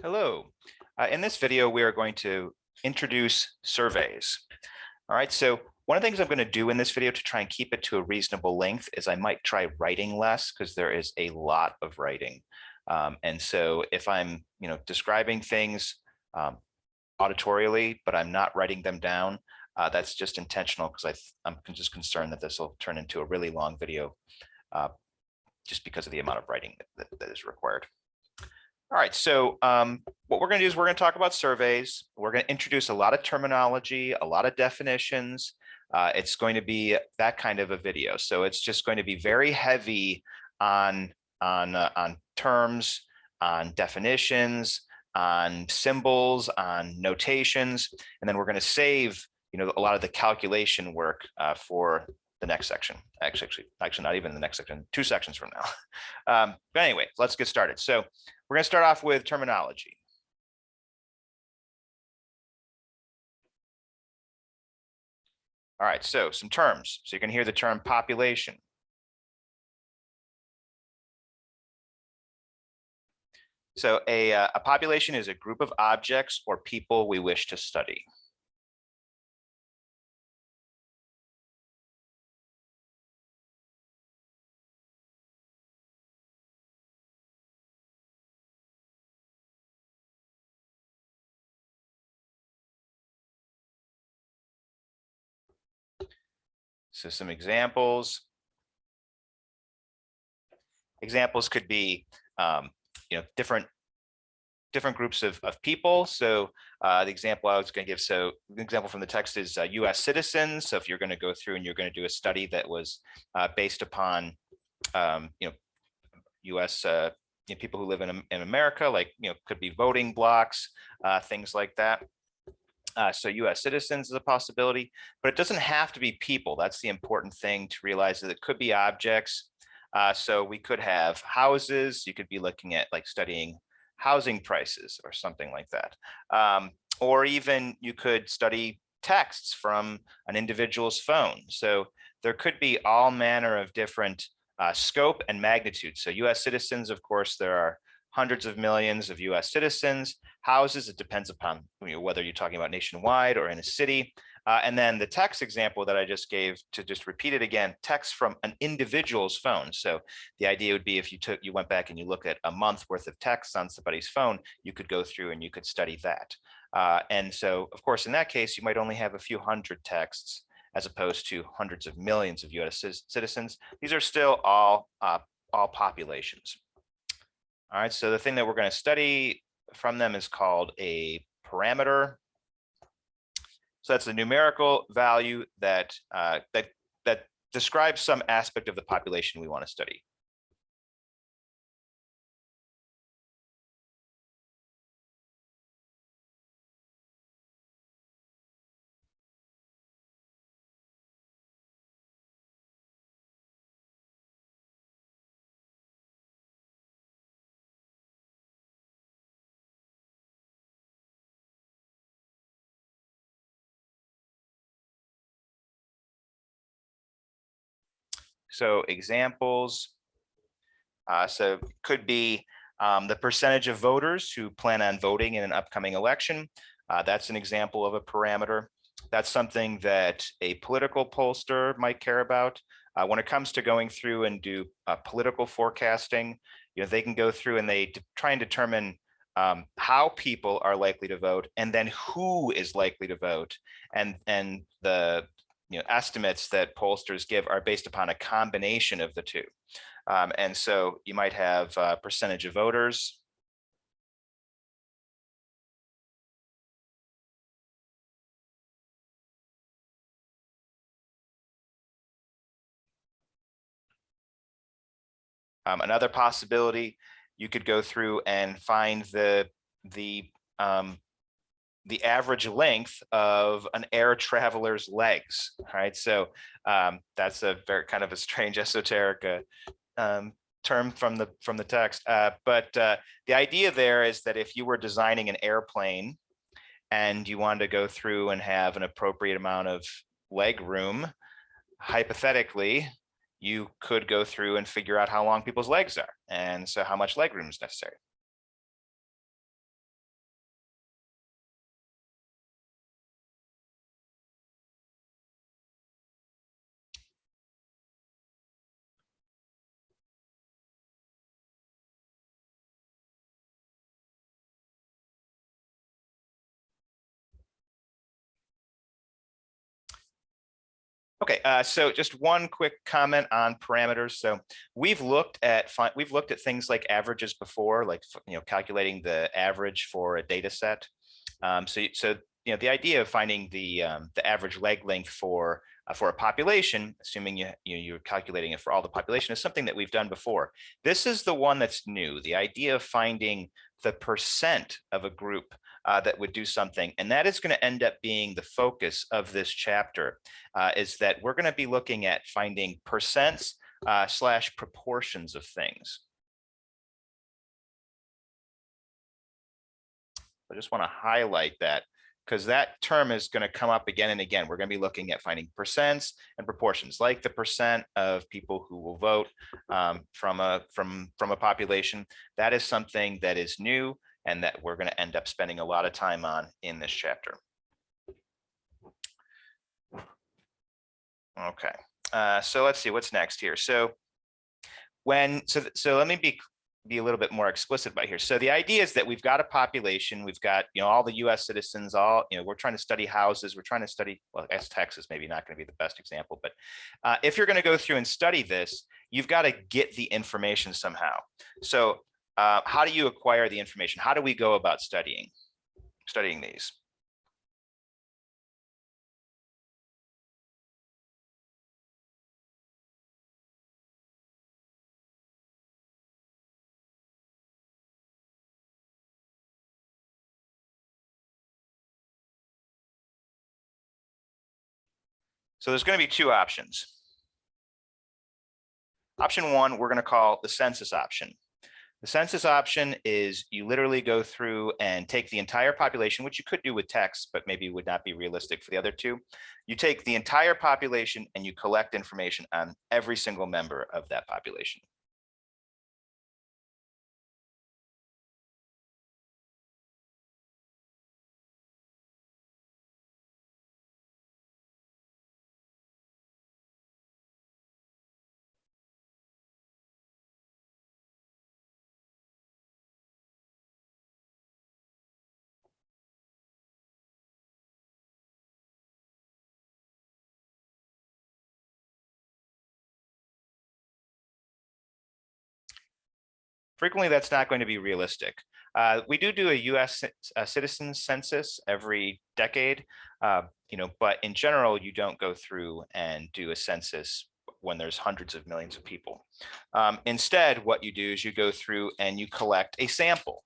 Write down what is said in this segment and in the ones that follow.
Hello. In this video, we are going to introduce surveys. All right, so one of the things I'm going to do in this video to try and keep it to a reasonable length is I might try writing less because there is a lot of writing. And so if I'm describing things auditorially, but I'm not writing them down, that's just intentional because I'm just concerned that this will turn into a really long video just because of the amount of writing that is required. All right, so what we're going to do is we're going to talk about surveys. We're going to introduce a lot of terminology, a lot of definitions. It's going to be that kind of a video. So it's just going to be very heavy on terms, on definitions, on symbols, on notations, and then we're going to save a lot of the calculation work for the next section. Actually, not even the next section, 2 sections from now. But anyway, let's get started. So we're going to start off with terminology. All right, so some terms. So you can hear the term population. So a population is a group of objects or people we wish to study. So some examples. Examples could be different groups of people. So the example I was going to give, so the example from the text is US citizens. So if you're going to go through and you're going to do a study that was based upon US people who live in America, like could be voting blocks, things like that. So US citizens is a possibility, but it doesn't have to be people. That's the important thing to realize, that it could be objects. So we could have houses. You could be looking at like studying housing prices or something like that. Or even you could study texts from an individual's phone. So there could be all manner of different scope and magnitude. So US citizens, of course, there are hundreds of millions of US citizens. Houses, it depends upon whether you're talking about nationwide or in a city. And then the text example that I just gave, to just repeat it again, text from an individual's phone. So the idea would be if you went back and you look at a month worth of text on somebody's phone, you could go through and you could study that. And so, of course, in that case, you might only have a few hundred texts as opposed to hundreds of millions of US citizens. These are still all populations. All right, so the thing that we're going to study from them is called a parameter. So that's a numerical value that that describes some aspect of the population we want to study. So examples, so could be the percentage of voters who plan on voting in an upcoming election. That's an example of a parameter. That's something that a political pollster might care about. When it comes to going through and do political forecasting, they can go through and they try and determine how people are likely to vote, and then who is likely to vote, and the estimates that pollsters give are based upon a combination of the two. And so you might have percentage of voters. Another possibility, you could go through and find the average length of an air traveler's legs. All right, so that's a very kind of a strange esoteric term from the text, but the idea there is that if you were designing an airplane and you wanted to go through and have an appropriate amount of leg room, hypothetically, you could go through and figure out how long people's legs are, and so how much leg room is necessary. Okay, so just one quick comment on parameters. So we've looked at things like averages before, like calculating the average for a data set. So the idea of finding the average leg length for a population, assuming you're calculating it for all the population, is something that we've done before. This is the one that's new. The idea of finding the percent of a group that would do something, and that is going to end up being the focus of this chapter. Is that we're going to be looking at finding percents / proportions of things. I just want to highlight that because that term is going to come up again and again. We're going to be looking at finding percents and proportions, like the percent of people who will vote from a population. That is something that is new and that we're going to end up spending a lot of time on in this chapter. Okay, so let's see what's next here. So let me be a little bit more explicit about here. So the idea is that we've got a population, we've got all the U.S. citizens, we're trying to study houses, we're trying to study, well, I guess Texas maybe not going to be the best example, but if you're going to go through and study this, you've got to get the information somehow. So how do you acquire the information? How do we go about studying these? So there's going to be two options. Option one, we're going to call the census option. The census option is you literally go through and take the entire population, which you could do with text, but maybe would not be realistic for the other two. You take the entire population and you collect information on every single member of that population. Frequently, that's not going to be realistic. We do a U.S. Citizen census every decade, but in general, you don't go through and do a census when there's hundreds of millions of people. Instead, what you do is you go through and you collect a sample.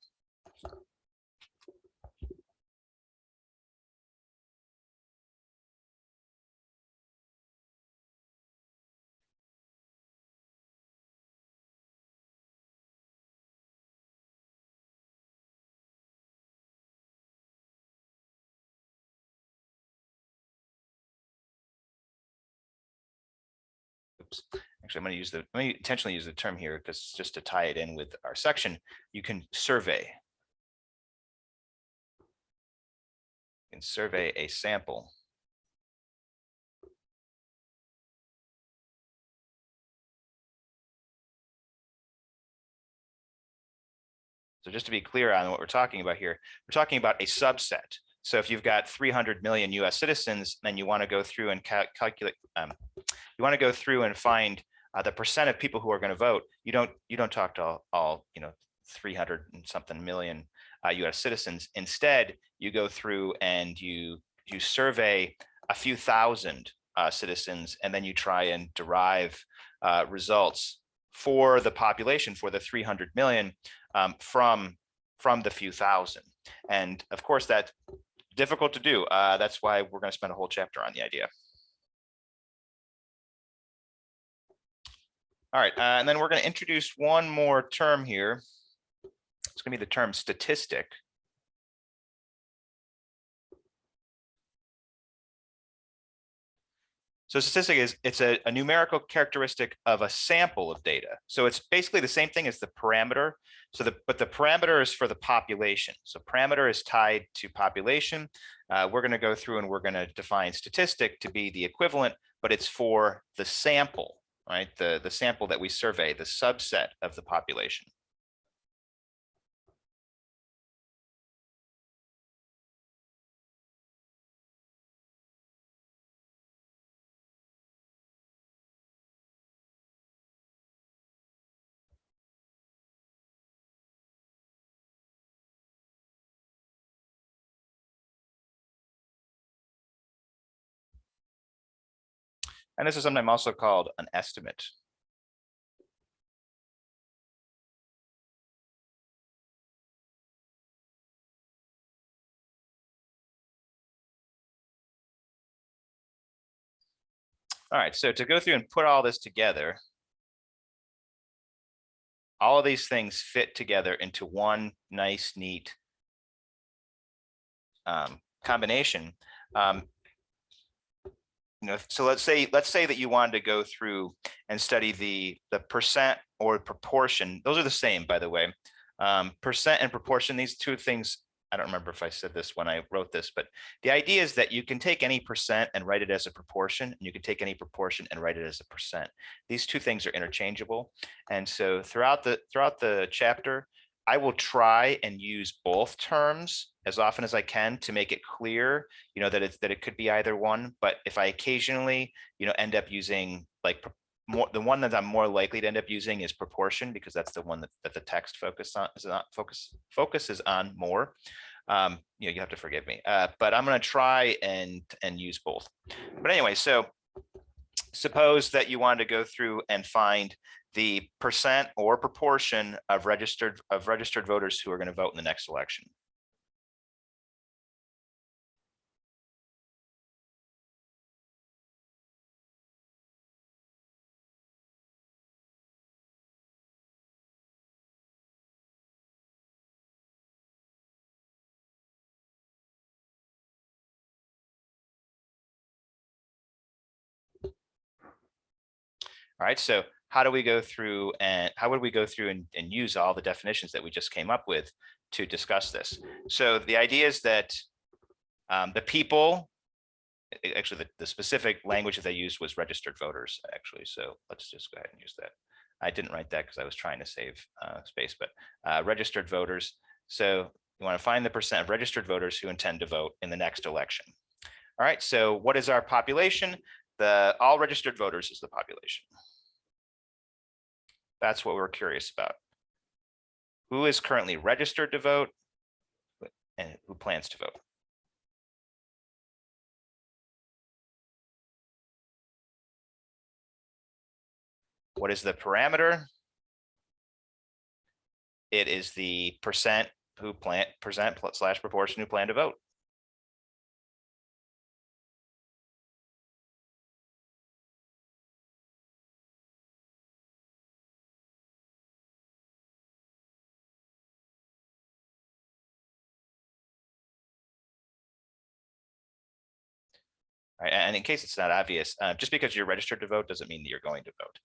Oops. Actually, I'm going to let me intentionally use the term here because just to tie it in with our section, you can survey. You can survey a sample. So just to be clear on what we're talking about here, we're talking about a subset. So if you've got 300 million US citizens, then you want to go through and calculate, you want to go through and find the percent of people who are going to vote. You don't talk to all 300 and something million US citizens. Instead, you go through and you survey a few thousand citizens, and then you try and derive results for the population, for the 300 million, from the few thousand. And of course, that's difficult to do. That's why we're going to spend a whole chapter on the idea. All right, and then we're going to introduce one more term here. It's going to be the term statistic. So statistic it's a numerical characteristic of a sample of data. So it's basically the same thing as the parameter. But the parameter is for the population. So parameter is tied to population. We're going to go through and we're going to define statistic to be the equivalent, but it's for the sample, right? The sample that we survey, the subset of the population. And this is sometimes also called an estimate. All right, so to go through and put all this together, all of these things fit together into one nice, neat combination. So let's say that you wanted to go through and study the percent or proportion. Those are the same, by the way. Percent and proportion, these two things, I don't remember if I said this when I wrote this, but the idea is that you can take any percent and write it as a proportion, and you can take any proportion and write it as a percent. These two things are interchangeable. And so throughout the chapter, I will try and use both terms as often as I can to make it clear, that it could be either one. But if I occasionally, end up using like more, the one that I'm more likely to end up using is proportion, because that's the one that the text focuses on more. You have to forgive me, but I'm going to try and use both. But anyway, so suppose that you wanted to go through and find the percent or proportion of registered voters who are going to vote in the next election. All right, so how do we go through and how would we go through and use all the definitions that we just came up with to discuss this? So the idea is that the people, actually the specific language that they used was registered voters, actually. So let's just go ahead and use that. I didn't write that because I was trying to save space, but registered voters. So you want to find the percent of registered voters who intend to vote in the next election. All right, so what is our population? All registered voters is the population. That's what we're curious about. Who is currently registered to vote and who plans to vote? What is the parameter? It is the percent who / proportion who plan to vote. Right, and in case it's not obvious, just because you're registered to vote doesn't mean that you're going to vote.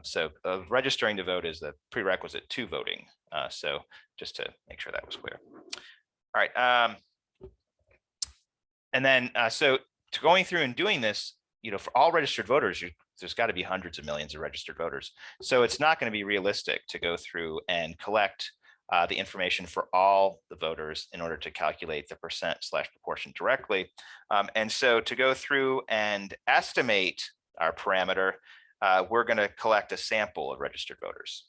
So registering to vote is the prerequisite to voting. So just to make sure that was clear. All right. And then so to going through and doing this, for all registered voters, there's got to be hundreds of millions of registered voters. So it's not going to be realistic to go through and collect the information for all the voters in order to calculate the percent / proportion directly. And so to go through and estimate our parameter, we're going to collect a sample of registered voters.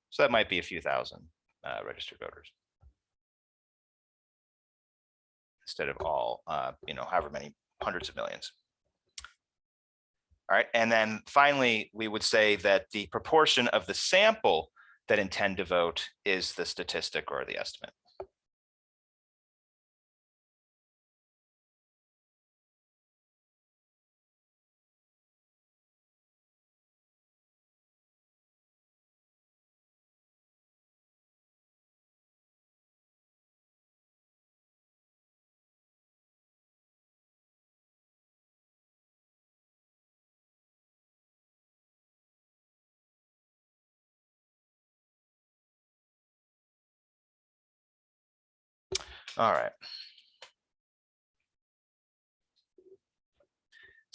So that might be a few thousand registered voters instead of all, however many hundreds of millions. All right, and then finally, we would say that the proportion of the sample that intend to vote is the statistic or the estimate. All right.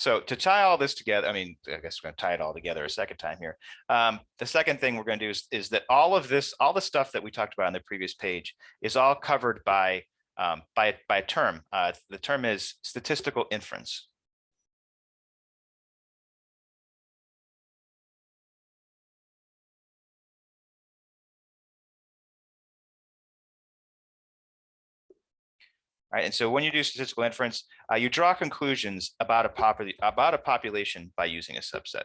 So to tie all this together, I mean, I guess we're going to tie it all together a second time here. The second thing we're going to do is that all of this, all the stuff that we talked about on the previous page is all covered by a term. The term is statistical inference. Right, and so when you do statistical inference, you draw conclusions about a population by using a subset.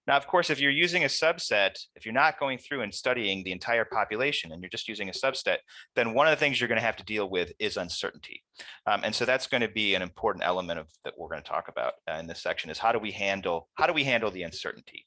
Now, of course, if you're using a subset, if you're not going through and studying the entire population and you're just using a subset, then one of the things you're going to have to deal with is uncertainty. And so that's going to be an important element of that we're going to talk about in this section is how do we handle the uncertainty?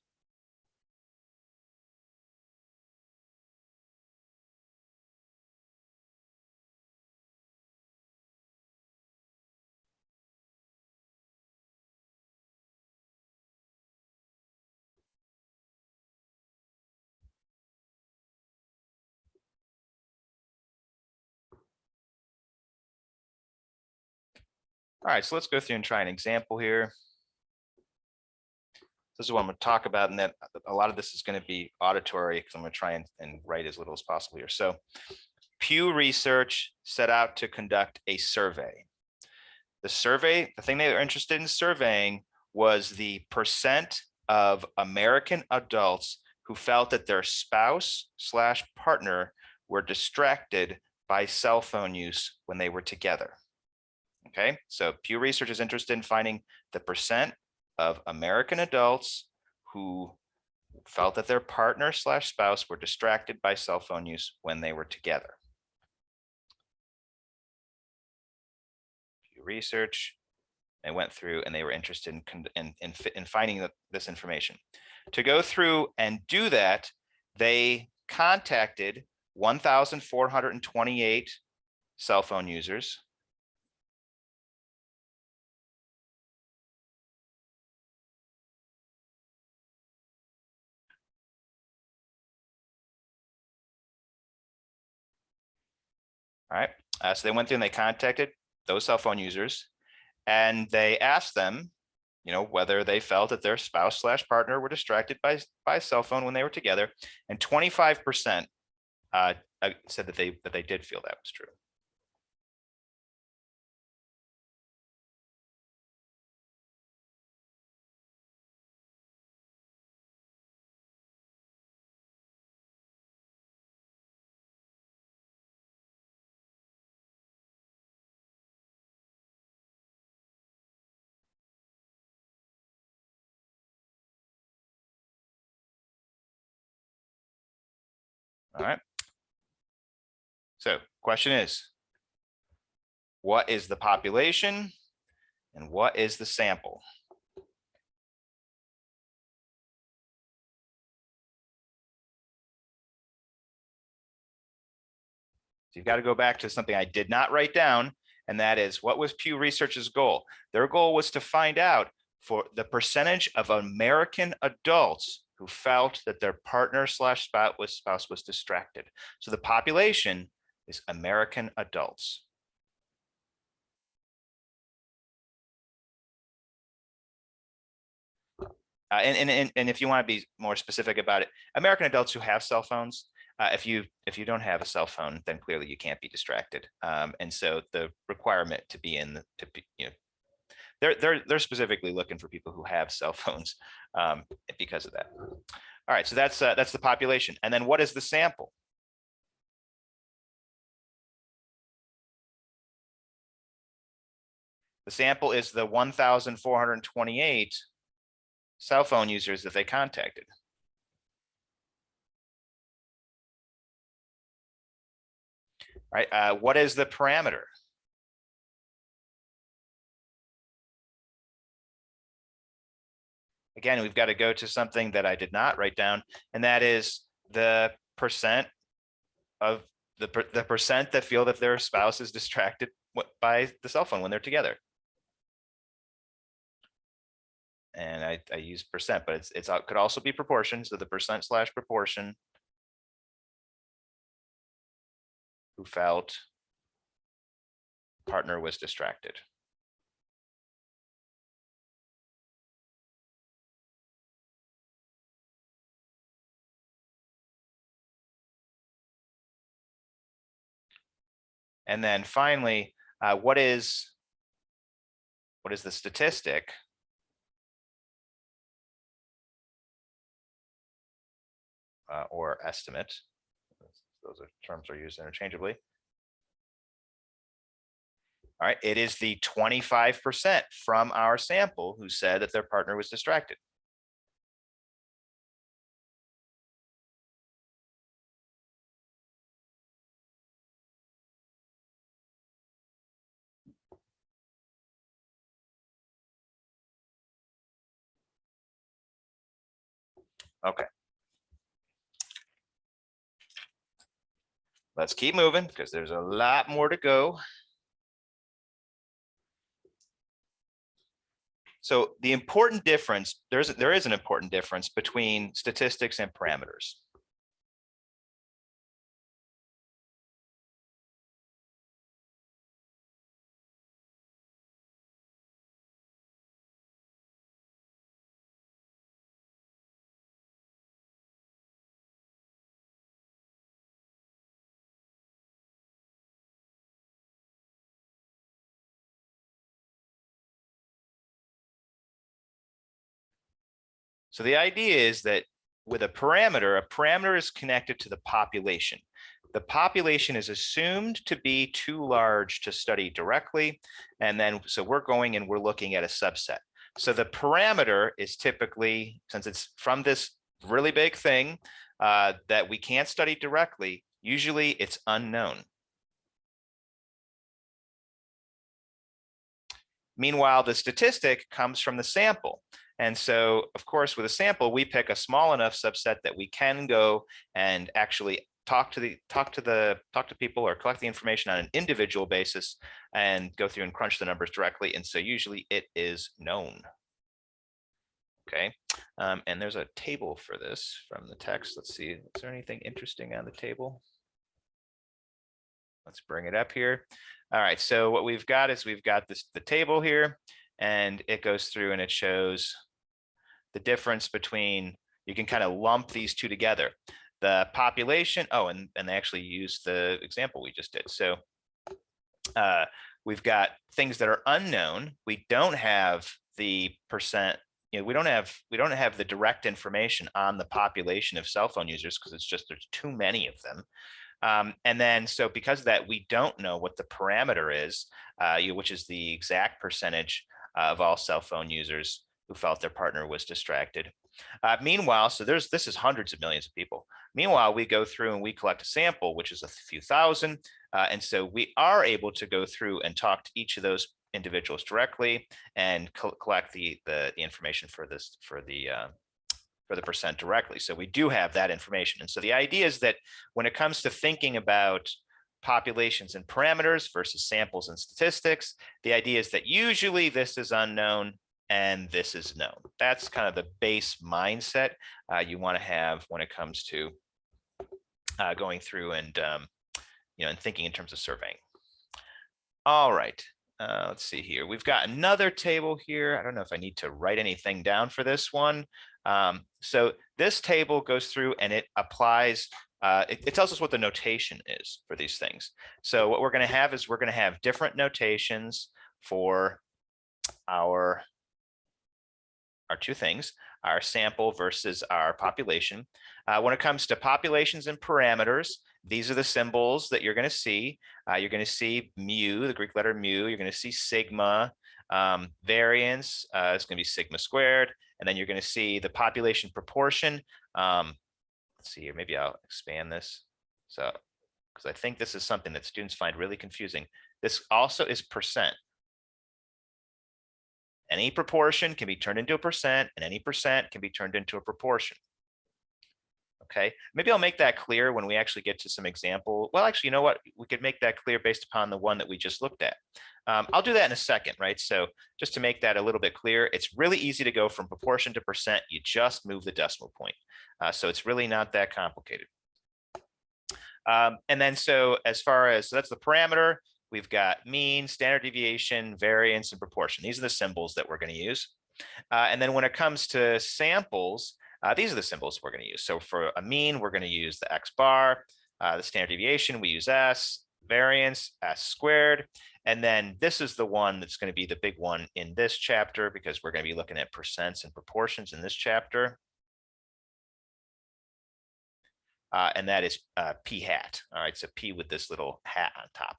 All right, so let's go through and try an example here. This is what I'm going to talk about, and then a lot of this is going to be auditory because I'm going to try and write as little as possible here. So Pew Research set out to conduct a survey. The thing they were interested in surveying was the percent of American adults who felt that their spouse/partner were distracted by cell phone use when they were together. Okay, so Pew Research is interested in finding the percent of American adults who felt that their partner/spouse were distracted by cell phone use when they were together. Pew Research, they went through and they were interested in finding this information. To go through and do that, they contacted 1,428 cell phone users. All right, so they went through and they contacted those cell phone users and they asked them, whether they felt that their spouse/partner were distracted by cell phone when they were together, and 25% said that they did feel that was true. All right. So question is, what is the population and what is the sample? So you've got to go back to something I did not write down, and that is, what was Pew Research's goal? Their goal was to find out for the percentage of American adults who felt that their partner/spouse was distracted. So the population is American adults. And if you want to be more specific about it, American adults who have cell phones, if you don't have a cell phone, then clearly you can't be distracted. And so the requirement to be in they're specifically looking for people who have cell phones because of that. All right, so that's the population. And then what is the sample? The sample is the 1,428 cell phone users that they contacted. Right. What is the parameter? Again, we've got to go to something that I did not write down, and that is the percent of the percent that feel that their spouse is distracted by the cell phone when they're together. And I use percent, but it could also be proportion. So the percent / proportion who felt partner was distracted. And then finally, what is the statistic or estimate? Those terms are used interchangeably. All right, it is the 25% from our sample who said that their partner was distracted. Okay. Let's keep moving because there's a lot more to go. So the important difference, there is an important difference between statistics and parameters. So the idea is that with a parameter is connected to the population. The population is assumed to be too large to study directly. And then, so we're going and we're looking at a subset. So the parameter is typically, since it's from this really big thing that we can't study directly, usually it's unknown. Meanwhile, the statistic comes from the sample. And so, of course, with a sample, we pick a small enough subset that we can go and actually talk to people or collect the information on an individual basis and go through and crunch the numbers directly. And so usually it is known. Okay. And there's a table for this from the text. Let's see, is there anything interesting on the table? Let's bring it up here. All right, so what we've got is we've got the table here, and it goes through and it shows the difference between, you can kind of lump these two together. The population, and they actually use the example we just did. So we've got things that are unknown. We don't have the percent, we don't have the direct information on the population of cell phone users because it's just, there's too many of them. And then, so because of that, we don't know what the parameter is, which is the exact percentage of all cell phone users who felt their partner was distracted. Meanwhile, so this is hundreds of millions of people. Meanwhile, we go through and we collect a sample, which is a few thousand. And so we are able to go through and talk to each of those individuals directly and collect the information for the percent directly. So we do have that information. And so the idea is that when it comes to thinking about populations and parameters versus samples and statistics, the idea is that usually this is unknown and this is known. That's kind of the base mindset you want to have when it comes to going through and and thinking in terms of surveying. All right. Let's see here. We've got another table here. I don't know if I need to write anything down for this one. So this table goes through and it applies, it tells us what the notation is for these things. So what we're going to have is we're going to have different notations for our two things, our sample versus our population. When it comes to populations and parameters, these are the symbols that you're going to see. You're going to see mu, the Greek letter mu. You're going to see sigma. Variance is going to be sigma squared. And then you're going to see the population proportion. Let's see here. Maybe I'll expand this. So, because I think this is something that students find really confusing. This also is percent. Any proportion can be turned into a percent, and any percent can be turned into a proportion. Okay, maybe I'll make that clear when we actually get to some example. Well, actually, you know what? We could make that clear based upon the one that we just looked at. I'll do that in a second, right? So just to make that a little bit clear, it's really easy to go from proportion to percent. You just move the decimal point. So it's really not that complicated. And then so as far as, so that's the parameter, we've got mean, standard deviation, variance, and proportion. These are the symbols that we're going to use. And then when it comes to samples, these are the symbols we're going to use. So for a mean, we're going to use the X bar, the standard deviation, we use S, variance, S squared. And then this is the one that's going to be the big one in this chapter, because we're going to be looking at percents and proportions in this chapter. And that is p hat. All right, so p with this little hat on top.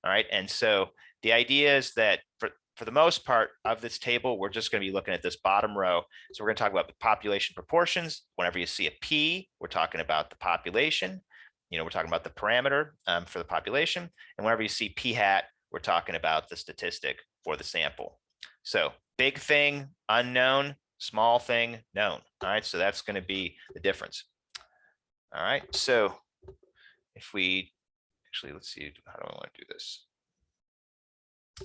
All right, and so the idea is that for the most part of this table, we're just going to be looking at this bottom row. So we're going to talk about the population proportions. Whenever you see a p, we're talking about the population. You know, we're talking about the parameter for the population. And whenever you see p hat, we're talking about the statistic for the sample. So big thing, unknown, small thing, known. All right, so that's going to be the difference. All right, so if we actually, let's see, how do I want to do this?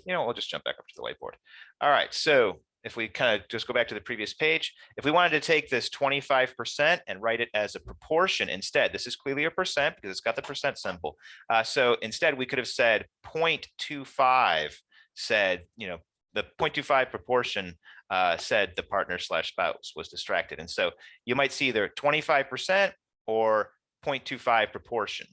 You know, we'll just jump back up to the whiteboard. All right, so if we kind of just go back to the previous page, if we wanted to take this 25% and write it as a proportion instead, this is clearly a percent because it's got the percent symbol. So instead, we could have said 0.25 said, you know, the 0.25 proportion said the partner/spouse was distracted. And so you might see either 25% or 0.25 proportion.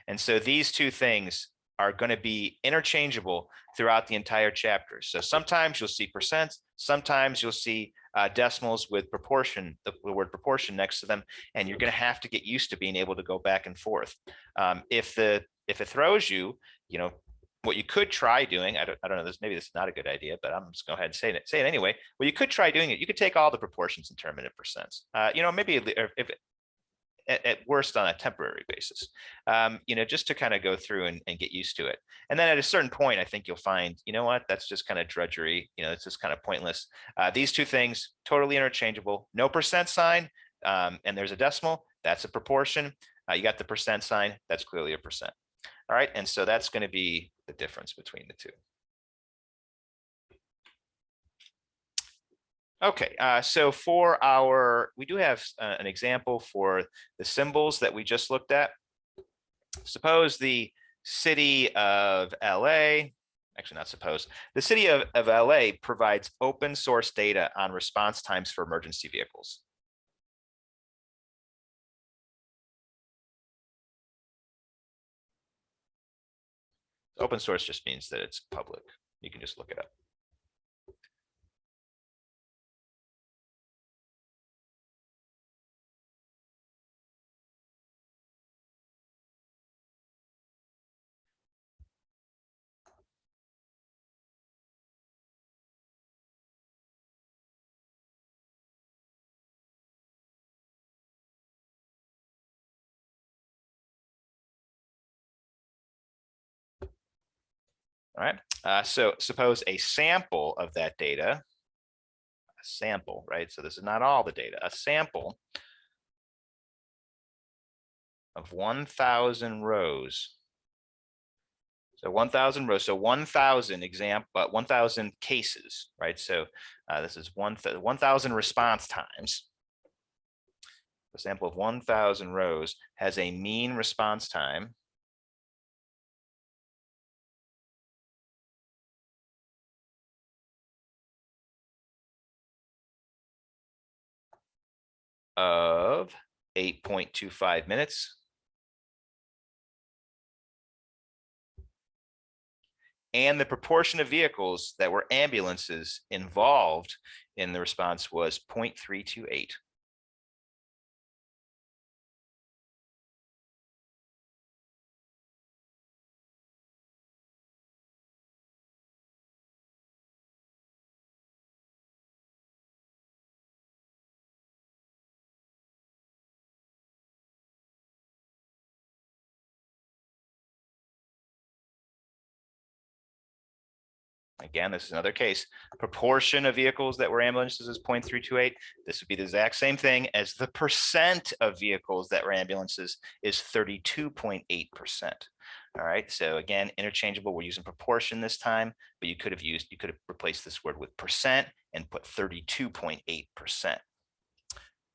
And so these two things are going to be interchangeable throughout the entire chapter. So sometimes you'll see percents, sometimes you'll see decimals with proportion, the word proportion next to them, and you're going to have to get used to being able to go back and forth. If it throws you, you know, what you could try doing, I don't know, maybe this is not a good idea, but I'm just going to go ahead and say it anyway. Well, you could try doing it. You could take all the proportions and turn them into percents. You know, maybe if at worst on a temporary basis, you know, just to kind of go through and get used to it. And then at a certain point, I think you'll find, you know what, that's just kind of drudgery. You know, it's just kind of pointless. These two things, totally interchangeable, no percent sign. And there's a decimal, that's a proportion. You got the percent sign, that's clearly a percent. All right, and so that's going to be the difference between the two. Okay, so for we do have an example for the symbols that we just looked at. Suppose the city of LA, actually not suppose, the city of LA provides open source data on response times for emergency vehicles. Open source just means that it's public. You can just look it up. All right, so suppose a sample of that data, a sample, right? So this is not all the data, a sample of 1,000 rows. So 1,000 rows, so 1,000 1,000 cases, right? So this is 1,000 response times. A sample of 1,000 rows has a mean response time of 8.25 minutes. And the proportion of vehicles that were ambulances involved in the response was 0.328. Again, this is another case. Proportion of vehicles that were ambulances is 0.328. This would be the exact same thing as the percent of vehicles that were ambulances is 32.8%. All right, so again, interchangeable. We're using proportion this time, but you could have replaced this word with percent and put 32.8%.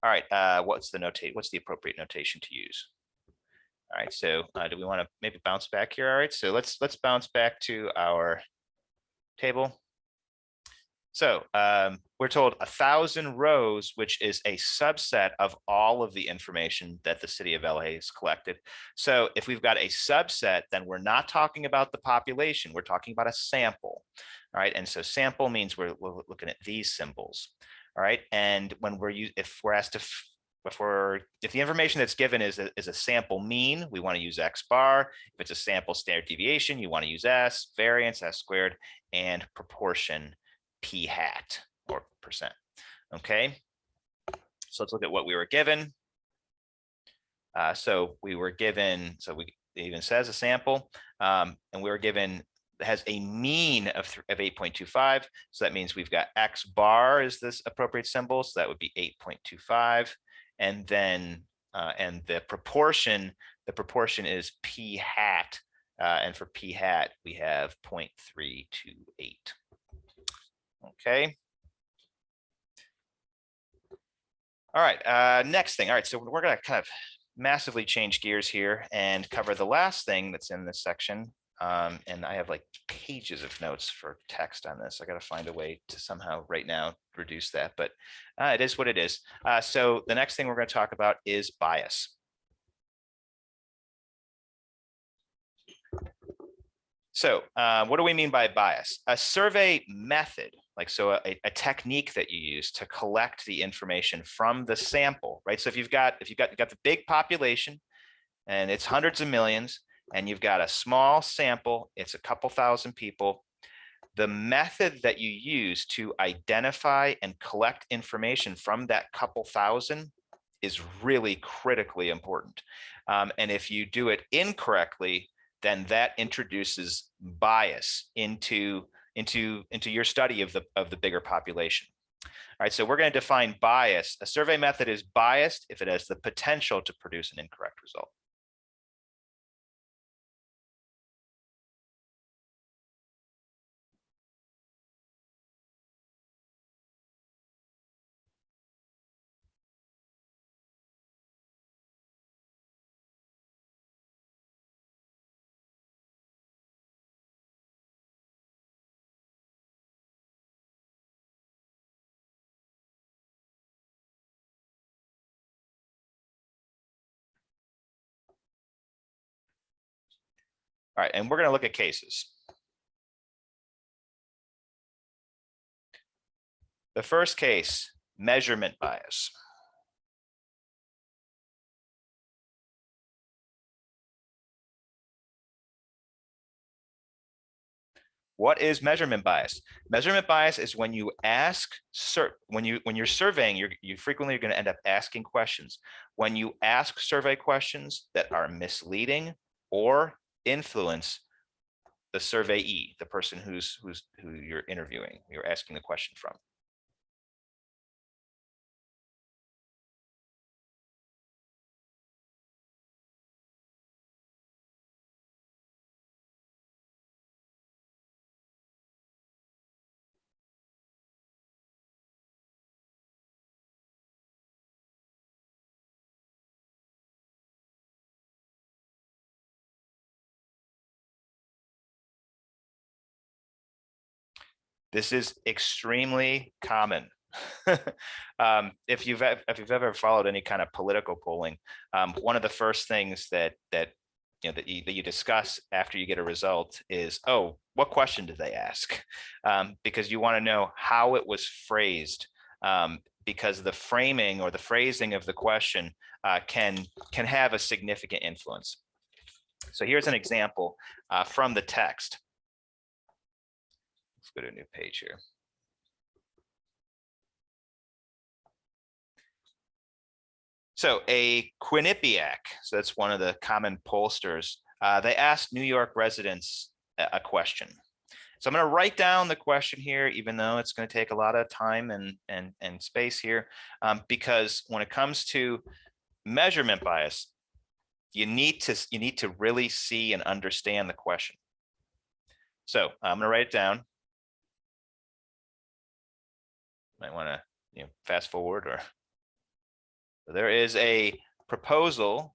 All right, what's the appropriate notation to use? All right, so do we want to maybe bounce back here? All right, so let's bounce back to our table. So we're told 1,000 rows, which is a subset of all of the information that the city of LA has collected. So if we've got a subset, then we're not talking about the population. We're talking about a sample. All right, and so sample means we're looking at these symbols. All right, and when if we're asked if the information that's given is a sample mean, we want to use X bar. If it's a sample standard deviation, you want to use S, variance, S squared, and proportion, P hat or percent. Okay, so let's look at what we were given. So we were given, it even says a sample, and we were given has a mean of 8.25. So that means we've got X bar is this appropriate symbol. So that would be 8.25. And then, and the proportion is P hat. And for P hat, we have 0.328. Okay. All right, next thing. All right, so we're gonna kind of massively change gears here and cover the last thing that's in this section. And I have like pages of notes for text on this. I got to find a way to somehow right now reduce that, but it is what it is. So the next thing we're going to talk about is bias. So what do we mean by bias? A survey method, like so a technique that you use to collect the information from the sample, right? So if you've got the big population and it's hundreds of millions, and you've got a small sample, it's a couple thousand people, the method that you use to identify and collect information from that couple thousand is really critically important. And if you do it incorrectly, then that introduces bias into your study of the bigger population. All right, so we're going to define bias. A survey method is biased if it has the potential to produce an incorrect result. All right, and we're going to look at cases. The first case, measurement bias. What is measurement bias? Measurement bias is when you ask, when you're surveying, you frequently are going to end up asking questions. When you ask survey questions that are misleading or influence the surveyee, the person who you're interviewing, you're asking the question from. This is extremely common. If you've ever followed any kind of political polling, one of the first things that you discuss after you get a result is, oh, what question did they ask? Because you want to know how it was phrased, because the framing or the phrasing of the question can have a significant influence. So here's an example from the text. Let's go to a new page here. So a Quinnipiac, so that's one of the common pollsters, they asked New York residents a question. So I'm going to write down the question here, even though it's going to take a lot of time and space here, because when it comes to measurement bias, you need to really see and understand the question. So I'm going to write it down. Might want to fast forward, or there is a proposal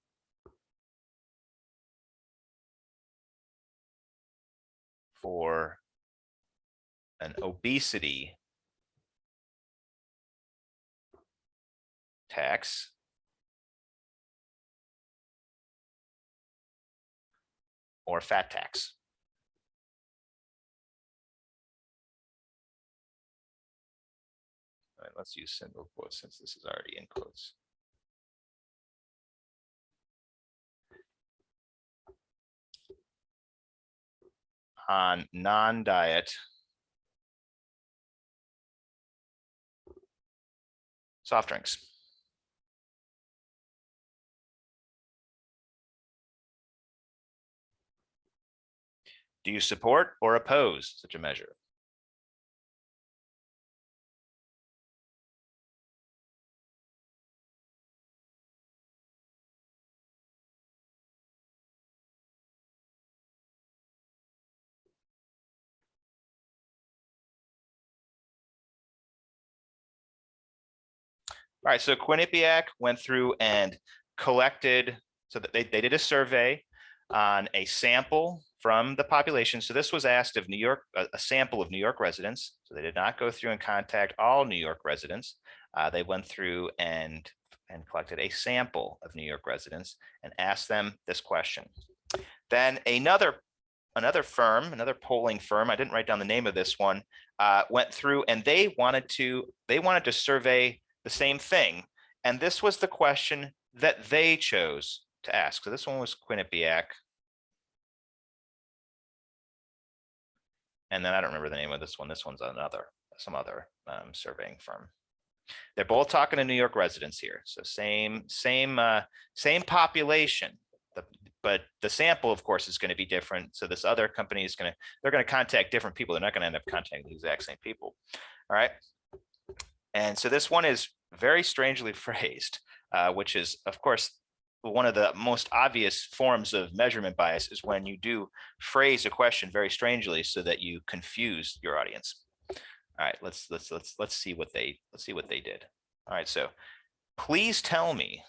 for an obesity tax or fat tax. All right, let's use single quotes since this is already in quotes. On non-diet soft drinks. Do you support or oppose such a measure? All right, so Quinnipiac went through and collected, so that they did a survey on a sample from the population. So this was asked of New York, a sample of New York residents. So they did not go through and contact all New York residents. They went through and collected a sample of New York residents and asked them this question. Then another firm, another polling firm, I didn't write down the name of this one, went through and they wanted to survey the same thing. And this was the question that they chose to ask. So this one was Quinnipiac. And then I don't remember the name of this one. This one's some other surveying firm. They're both talking to New York residents here. So same population, but the sample, of course, is going to be different. So this other company is they're going to contact different people. They're not going to end up contacting the exact same people. All right. And so this one is very strangely phrased, which is, of course, one of the most obvious forms of measurement bias is when you do phrase a question very strangely so that you confuse your audience. All right, let's see what they did. All right, so please tell me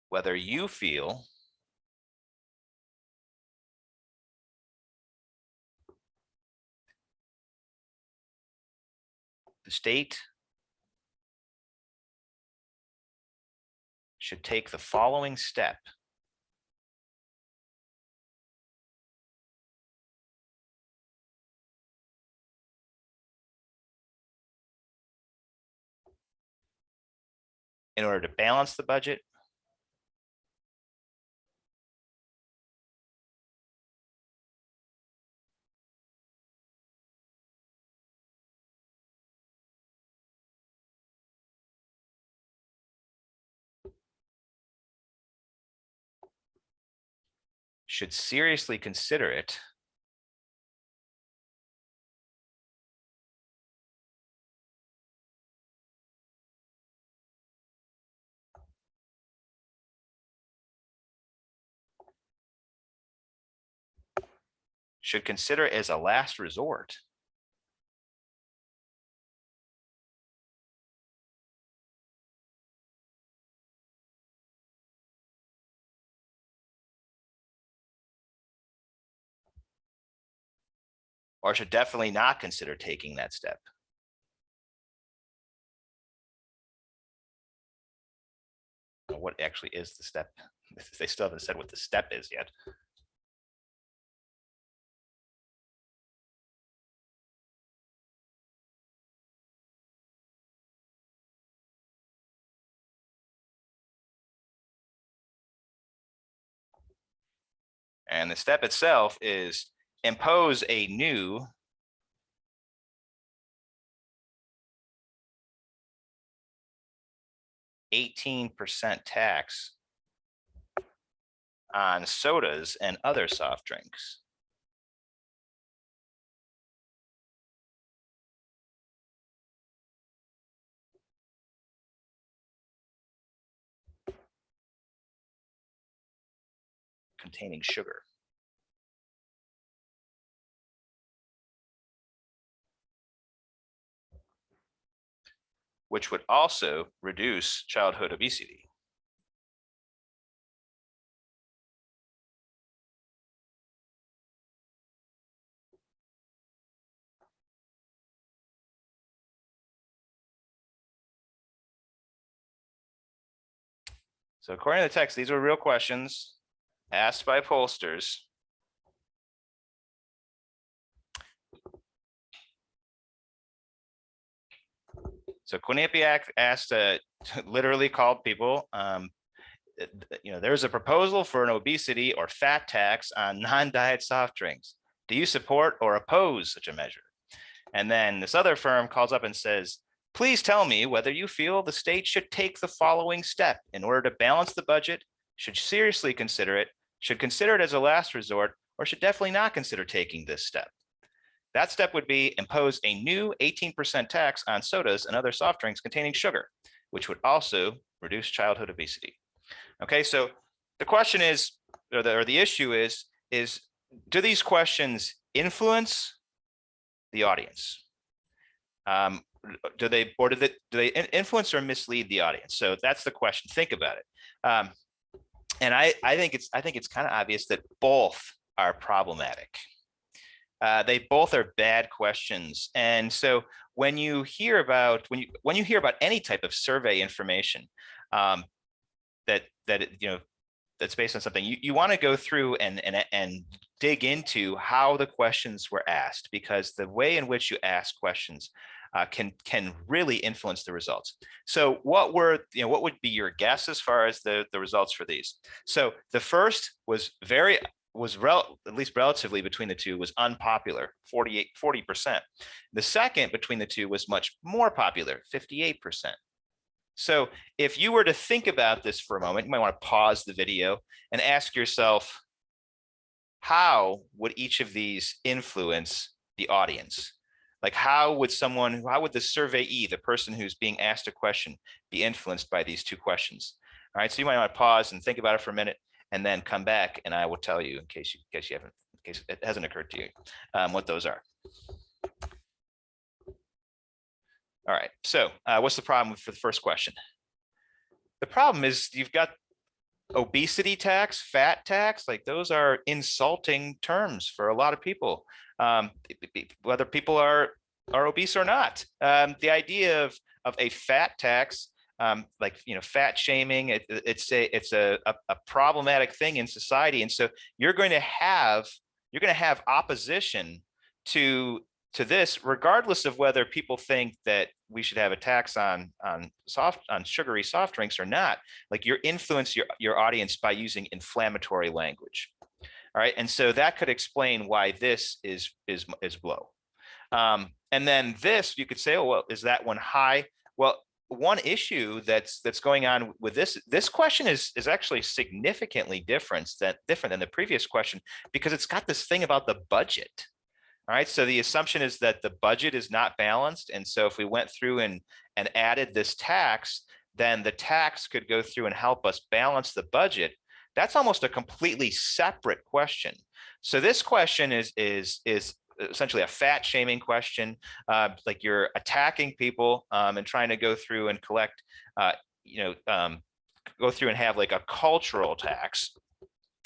whether you feel the state should take the following step in order to balance the budget, should seriously consider it should consider as a last resort. Or should definitely not consider taking that step. What actually is the step? They still haven't said what the step is yet. And the step itself is impose a new %18 tax on sodas and other soft drinks? Containing sugar. Which would also reduce childhood obesity. So according to the text, these are real questions asked by pollsters. So Quinnipiac asked, literally called people, there's a proposal for an obesity or fat tax on non-diet soft drinks. Do you support or oppose such a measure? And then this other firm calls up and says, please tell me whether you feel the state should take the following step in order to balance the budget, should seriously consider it, should consider it as a last resort, or should definitely not consider taking this step. That step would be impose a new 18% tax on sodas and other soft drinks containing sugar, which would also reduce childhood obesity. Okay, so the question is, or the issue is do these questions influence the audience? Do they influence or mislead the audience? So that's the question. Think about it. And I think it's kind of obvious that both are problematic. They both are bad questions. And so when you hear about any type of survey information that's based on something, you want to go through and dig into how the questions were asked, because the way in which you ask questions can really influence the results. So what would be your guess as far as the results for these? So the first was at least relatively between the two, was unpopular, 40%. The second between the two was much more popular, 58%. So if you were to think about this for a moment, you might want to pause the video and ask yourself, how would each of these influence the audience? Like how would the surveyee, the person who's being asked a question, be influenced by these two questions? All right, so you might want to pause and think about it for a minute, and then come back, and I will tell you in case it hasn't occurred to you what those are. All right, so what's the problem for the first question? The problem is you've got obesity tax, fat tax, like those are insulting terms for a lot of people, whether people are obese or not. The idea of a fat tax, fat shaming, it's a problematic thing in society, and so you're going to have opposition to this, regardless of whether people think that we should have a tax on sugary soft drinks or not. Like you influence your audience by using inflammatory language. All right, and so that could explain why this is low. And then this, you could say, oh, well, is that one high? Well, one issue that's going on with this question is actually significantly different than the previous question, because it's got this thing about the budget. All right, so the assumption is that the budget is not balanced, and so if we went through and added this tax, then the tax could go through and help us balance the budget. That's almost a completely separate question. So this question is essentially a fat shaming question, like you're attacking people and trying to go through and collect, go through and have like a cultural tax.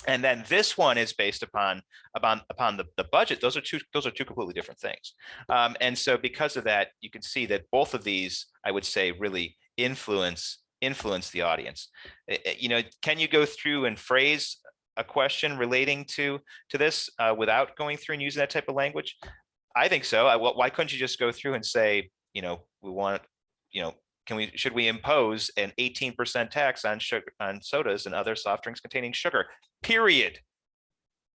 And then this one is based upon the budget. Those are two completely different things. And so because of that, you can see that both of these, I would say, really influence the audience. Can you go through and phrase a question relating to this without going through and using that type of language? I think so. Why couldn't you just go through and say, we want, should we impose an 18% tax on sodas and other soft drinks containing sugar, period?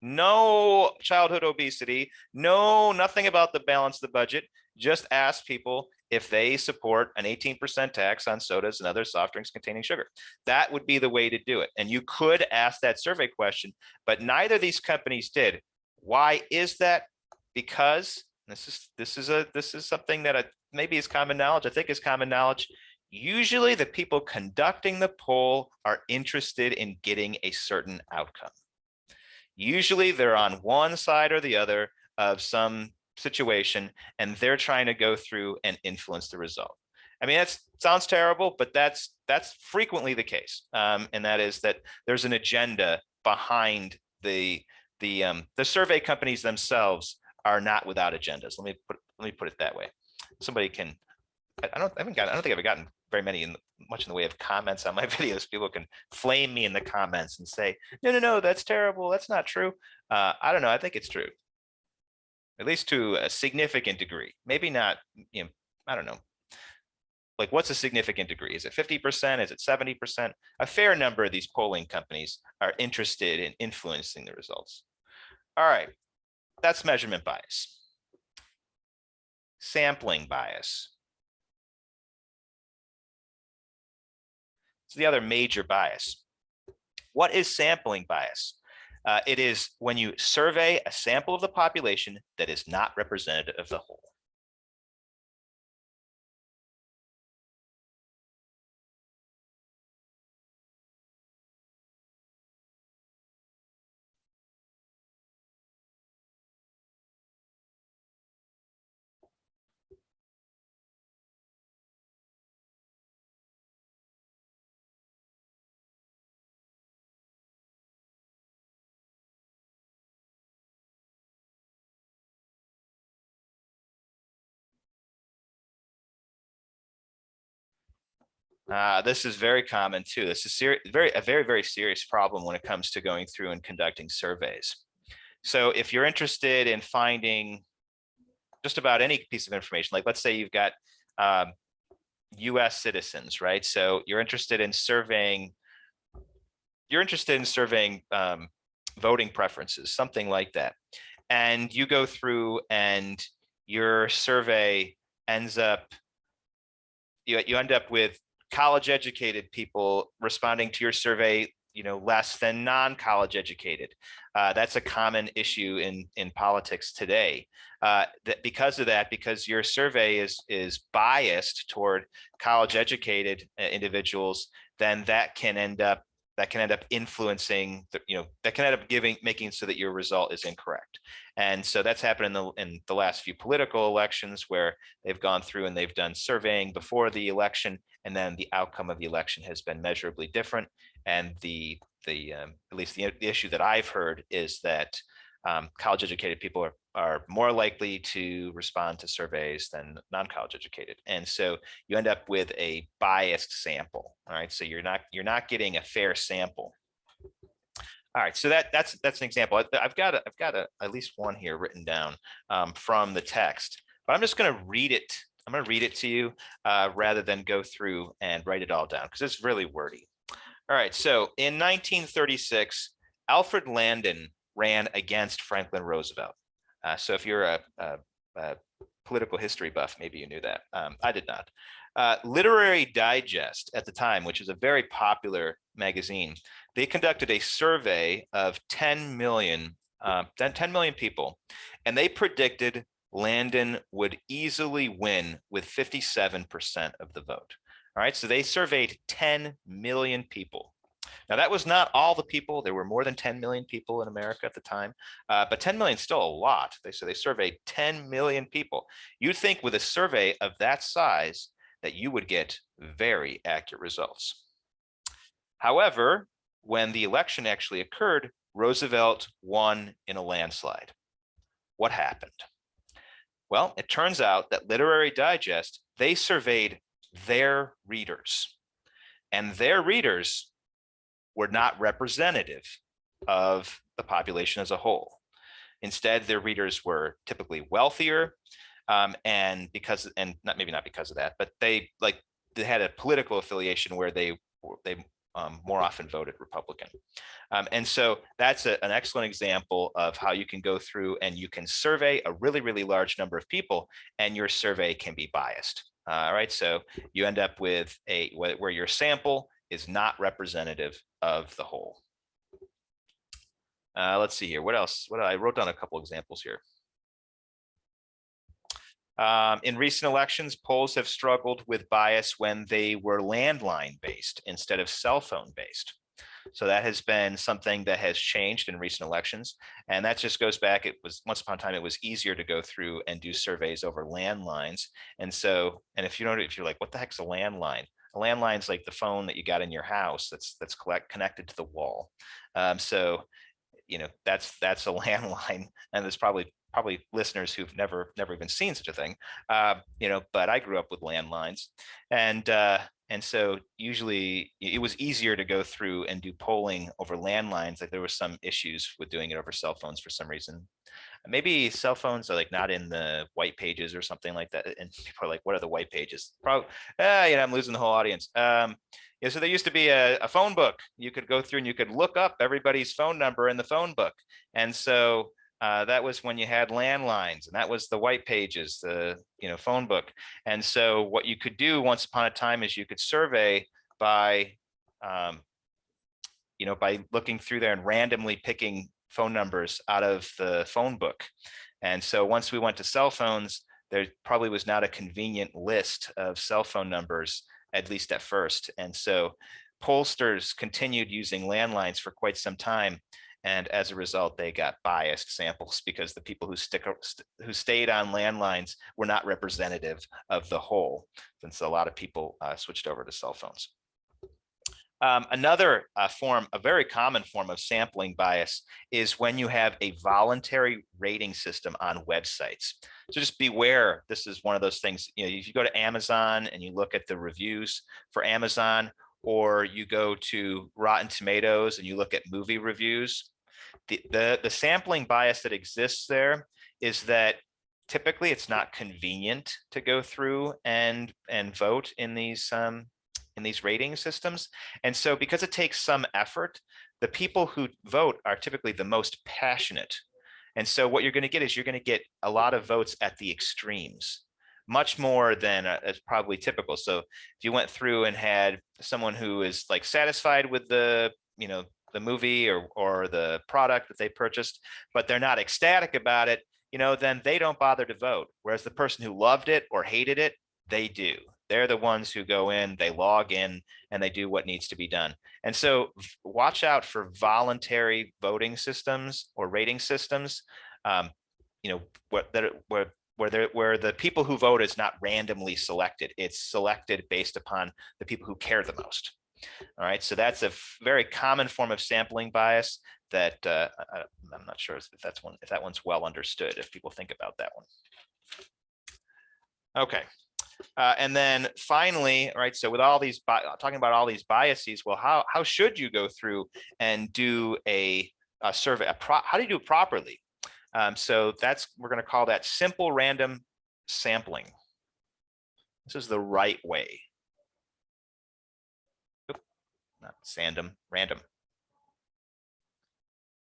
No childhood obesity, nothing about the balance of the budget. Just ask people if they support an 18% tax on sodas and other soft drinks containing sugar. That would be the way to do it. And you could ask that survey question, but neither of these companies did. Why is that? Because this is something that maybe is common knowledge. I think is common knowledge. Usually the people conducting the poll are interested in getting a certain outcome. Usually they're on one side or the other of some situation, and they're trying to go through and influence the result. I mean, that sounds terrible, but that's frequently the case. And that is that there's an agenda behind the survey companies themselves are not without agendas. Let me put it that way. Somebody can, I don't think I've gotten very many much in the way of comments on my videos. People can flame me in the comments and say, no, that's terrible. That's not true. I don't know. I think it's true, at least to a significant degree. Maybe not, I don't know. Like, what's a significant degree? Is it 50%? Is it 70%? A fair number of these polling companies are interested in influencing the results. All right, that's measurement bias. Sampling bias. It's the other major bias. What is sampling bias? It is when you survey a sample of the population that is not representative of the whole. This is very common too. This is a very serious problem when it comes to going through and conducting surveys. So if you're interested in finding just about any piece of information, like let's say you've got US citizens, right? So you're interested in surveying voting preferences, something like that. And you go through and your survey ends up, you end up with college educated people responding to your survey, less than non-college educated. That's a common issue in politics today. Because your survey is biased toward college educated individuals, then that can end up influencing that can end up making so that your result is incorrect. And so that's happened in the last few political elections, where they've gone through and they've done surveying before the election, and then the outcome of the election has been measurably different. And at least the issue that I've heard is that college educated people are more likely to respond to surveys than non-college educated. And so you end up with a biased sample. All right. So you're not getting a fair sample. All right. So that's an example. I've got at least one here written down from the text, but I'm just going to read it. I'm going to read it to you rather than go through and write it all down, because it's really wordy. All right. So in 1936, Alfred Landon ran against Franklin Roosevelt. So if you're a political history buff, maybe you knew that. I did not. Literary Digest at the time, which is a very popular magazine, they conducted a survey of 10 million people, and they predicted Landon would easily win with 57% of the vote. All right, so they surveyed 10 million people. Now, that was not all the people. There were more than 10 million people in America at the time, but 10 million is still a lot. They surveyed 10 million people. You'd think with a survey of that size that you would get very accurate results. However, when the election actually occurred, Roosevelt won in a landslide. What happened? Well, it turns out that Literary Digest, they surveyed their readers, and their readers were not representative of the population as a whole. Instead, their readers were typically wealthier, and maybe not because of that, but they had a political affiliation where they more often voted Republican. And so that's an excellent example of how you can go through and you can survey a really, really large number of people, and your survey can be biased. All right, so you end up with where your sample is not representative of the whole. Let's see here. What else? I wrote down a couple examples here. In recent elections, polls have struggled with bias when they were landline based instead of cell phone based. So that has been something that has changed in recent elections. And that just goes back, it was once upon a time, it was easier to go through and do surveys over landlines. And so, and if you're like, what the heck's a landline? A landline is like the phone that you got in your house that's connected to the wall. So, you know, that's a landline, and there's probably listeners who've never even seen such a thing, you know, but I grew up with landlines, and so usually it was easier to go through and do polling over landlines. Like there were some issues with doing it over cell phones for some reason. Maybe cell phones are like not in the white pages or something like that. And people are like, what are the white pages? Probably, you know, I'm losing the whole audience. Yeah, so there used to be a phone book. You could go through and you could look up everybody's phone number in the phone book. And so that was when you had landlines, and that was the white pages, the phone book. And so what you could do once upon a time is you could survey by by looking through there and randomly picking phone numbers out of the phone book. And so once we went to cell phones, there probably was not a convenient list of cell phone numbers, at least at first. And so pollsters continued using landlines for quite some time. And as a result, they got biased samples because the people who stayed on landlines were not representative of the whole, since a lot of people switched over to cell phones. Another a very common form of sampling bias is when you have a voluntary rating system on websites. So just beware, this is one of those things, if you go to Amazon and you look at the reviews for Amazon, or you go to Rotten Tomatoes and you look at movie reviews, the sampling bias that exists there is that typically it's not convenient to go through and vote in these rating systems. And so because it takes some effort, the people who vote are typically the most passionate. And so what you're going to get is you're going to get a lot of votes at the extremes, much more than is probably typical. So if you went through and had someone who is like satisfied with the movie or the product that they purchased, but they're not ecstatic about it, then they don't bother to vote. Whereas the person who loved it or hated it, they do. They're the ones who go in, they log in, and they do what needs to be done. And so watch out for voluntary voting systems or rating systems, where the people who vote is not randomly selected. It's selected based upon the people who care the most. All right, so that's a very common form of sampling bias that I'm not sure if that one's well understood, if people think about that one. Okay. And then finally, right, so with all these, talking about all these biases, well, how should you go through and do a survey? How do you do it properly? So we're going to call that simple random sampling. This is the right way. Oop, not random.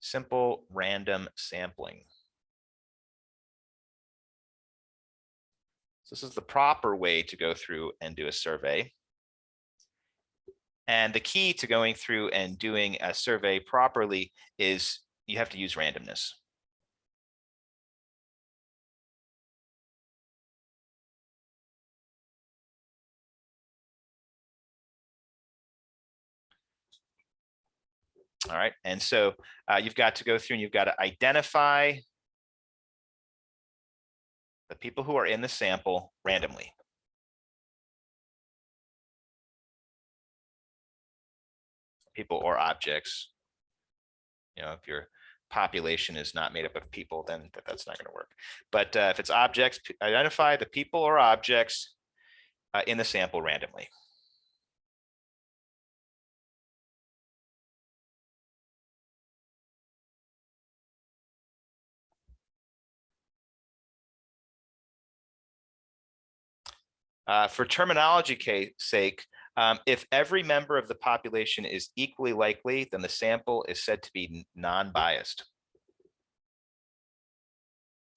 Simple random sampling. This is the proper way to go through and do a survey. And the key to going through and doing a survey properly is you have to use randomness. All right, and so you've got to go through and you've got to identify the people who are in the sample randomly. People or objects. If your population is not made up of people, then that's not going to work. But if it's objects, identify the people or objects in the sample randomly. For terminology sake, If every member of the population is equally likely, then the sample is said to be non-biased.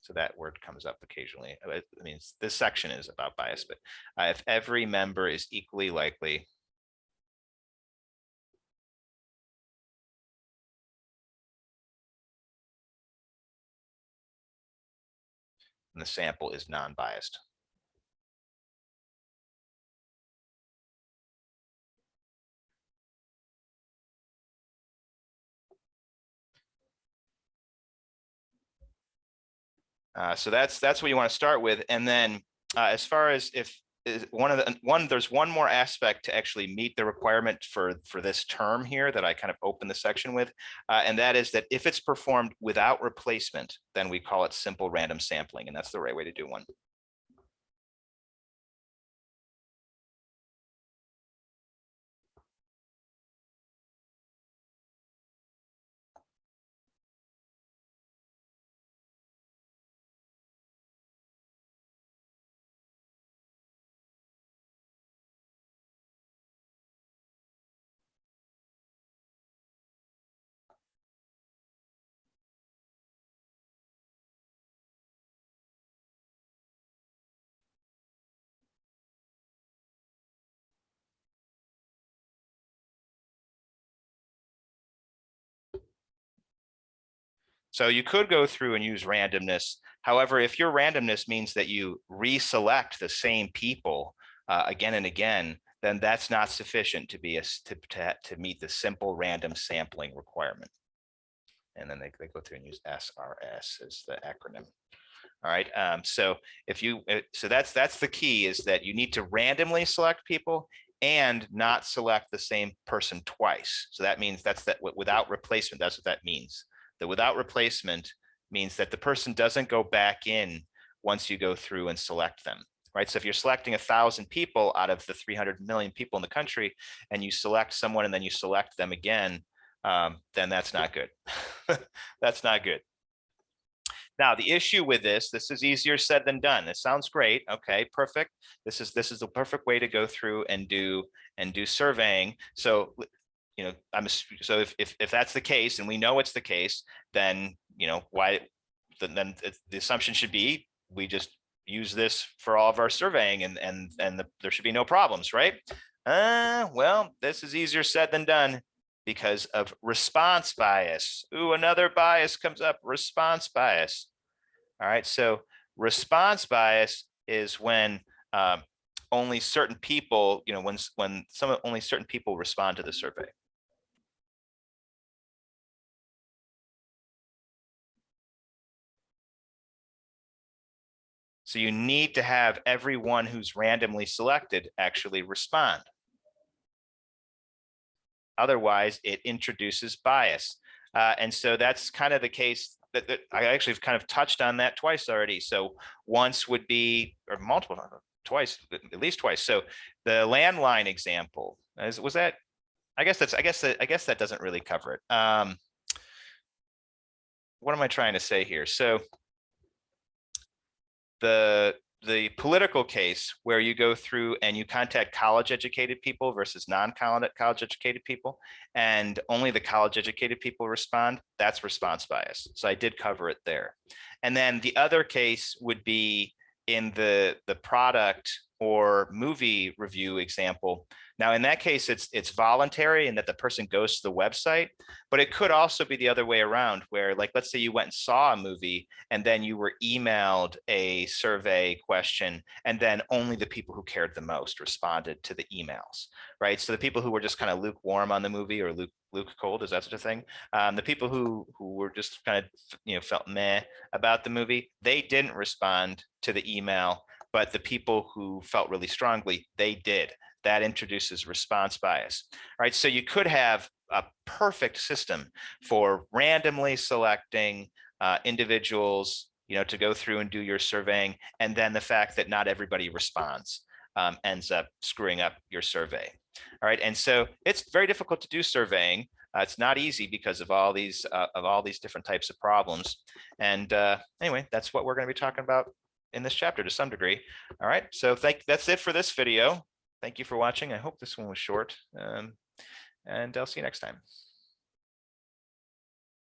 So that word comes up occasionally. I mean, this section is about bias, but if every member is equally likely, then the sample is non-biased. So that's what you want to start with. And then as far as if there's one more aspect to actually meet the requirement for this term here that I kind of opened the section with, and that is that if it's performed without replacement, then we call it simple random sampling, and that's the right way to do one. So you could go through and use randomness. However, if your randomness means that you reselect the same people again and again, then that's not sufficient to be to meet the simple random sampling requirement. And then they go through and use SRS as the acronym. All right. So if you so that's the key, is that you need to randomly select people and not select the same person twice. So that means that without replacement, that's what that means. The without replacement means that the person doesn't go back in once you go through and select them, right? So if you're selecting 1,000 people out of the 300 million people in the country, and you select someone and then you select them again, then that's not good. That's not good. Now, the issue with this is easier said than done. It sounds great. Okay, perfect. This is the perfect way to go through and do surveying. So, you know, so if that's the case, and we know it's the case, then then the assumption should be we just use this for all of our surveying, and there should be no problems, right? Well, this is easier said than done, because of response bias. Ooh, another bias comes up, response bias. All right, so response bias is when only certain people, when only certain people respond to the survey. So you need to have everyone who's randomly selected actually respond. Otherwise, it introduces bias. And so that's kind of the case that I actually have kind of touched on that twice already. So once would be, or multiple, twice, at least twice. So the landline example, was that, I guess that doesn't really cover it. What am I trying to say here? So the political case where you go through and you contact college educated people versus non-college educated people, and only the college educated people respond, that's response bias. So I did cover it there. And then the other case would be in the product or movie review example. Now, in that case, it's voluntary and that the person goes to the website, but it could also be the other way around, where, like, let's say you went and saw a movie and then you were emailed a survey question, and then only the people who cared the most responded to the emails, right? So the people who were just kind of lukewarm on the movie, or luke cold, is that such a thing? The people who were just kind of, felt meh about the movie, they didn't respond to the email, but the people who felt really strongly, they did. That introduces response bias. All right, so you could have a perfect system for randomly selecting individuals, to go through and do your surveying, and then the fact that not everybody responds ends up screwing up your survey. All right, and so it's very difficult to do surveying. It's not easy because of all these different types of problems. And anyway, that's what we're going to be talking about in this chapter to some degree. All right, so that's it for this video. Thank you for watching. I hope this one was short, and I'll see you next time.